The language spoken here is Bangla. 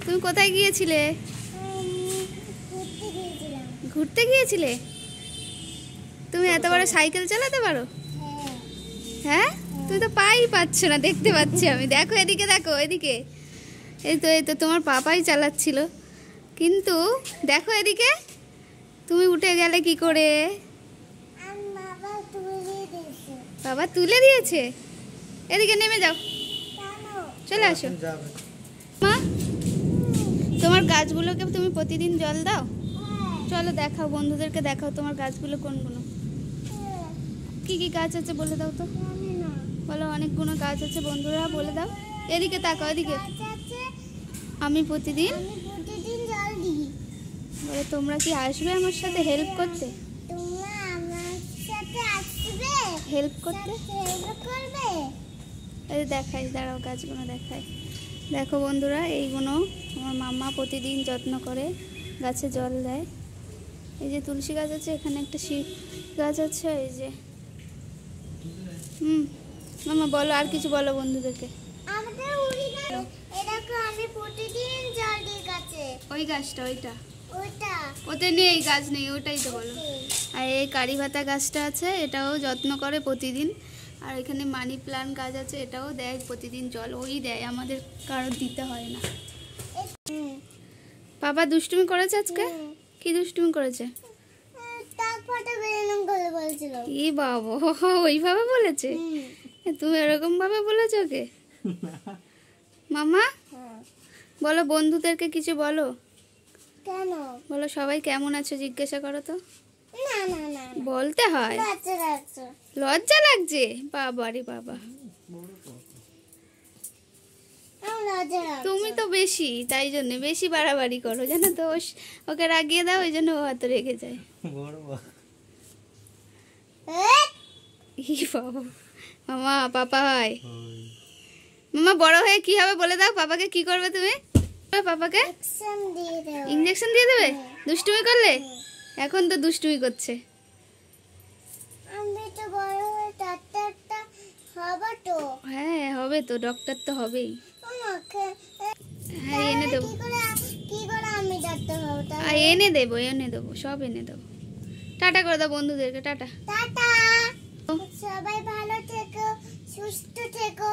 তুমি কোথায় গিয়েছিলে? ঘুরতে গিয়েছিলে? তুমি এত বড় সাইকেল চালাতে পারো? হ্যাঁ, তুমি তো পাই পাচ্ছ না, দেখতে পাচ্ছি আমি। দেখো এদিকে, দেখো এদিকে। এই তো তোমার পাপাই চালাচ্ছিল, কিন্তু দেখো এদিকে তুমি উঠে গেলে কি করে? বাবা তুলে দিয়েছে। এদিকে নেমে যাও, চলে আসো। মা, তোমার গাছগুলোকে তুমি প্রতিদিন জল দাও? চলো দেখাও, বন্ধুদেরকে দেখাও তোমার গাছগুলো কোনগুলো, কি কি গাছ আছে বলে দাও তো। বলো, অনেকগুলো গাছ আছে বন্ধুরা, বলে দাও। এদিকে তাকাও, এদিকে। আমি প্রতিদিন জল দিই। বলে তোমরা কি আসবে আমার সাথে হেল্প করতে? হেল্প করতে এই দেখাই, দাঁড়াও গাছগুলো দেখাই। দেখো বন্ধুরা, এইগুলো আমার মাম্মা প্রতিদিন যত্ন করে, গাছে জল দেয়। এই যে তুলসী গাছ আছে, এখানে একটা শিব গাছ আছে, এই যে। মামা বলো, আর কিছু বলো বন্ধুদেরকে। ওই গাছটা, ওতে নেই, গাছ নেই, ওটাই তো বলো। আর এই কারি পাতা গাছটা আছে, এটাও যত্ন করে প্রতিদিন। আর এখানে মানি প্লান্ট গাছ আছে, এটাও দেয় প্রতিদিন জল, ওই দেয়, আমাদের কারোর দিতে হয় না। বাবা দুষ্টুমি করেছে আজকে? কি দুষ্টুমি করেছে? কি বাবা, ওইভাবে বলেছে? তুমি এরকম ভাবে বলেছো ওকে? মামা বলো, বন্ধুদেরকে কিছু বলো। কেন বলো, সবাই কেমন আছো জিজ্ঞাসা করো তো। বলতে হয়, লজ্জা লাগছে? বাবারে বাবা, তুমি তো বেশি, তাই জন্য বেশি বাড়াবাড়ি করো, জানো তো। ওকে রাগিয়ে দাও, ওই জন্য ও হাতে রেগে যায়। বাবা, মামা পাপা হয়। মামা বড় হয়ে কি হবে বলে দাও, পাপাকে কি করবে তুমি? পাপাকে ইঞ্জেকশন দিয়ে দেবে দুষ্টুমি করলে? এখন তো দুষ্টুমি করছে। হ্যাঁ হবে তো, ডক্টর তো হবেই। হ্যাঁ এনে দেবো, এনে দেবো, সব এনে দেবো। টাটা করে দাও বন্ধুদেরকে, টাটা। সবাই ভালো থেকো, সুস্থ থেকো।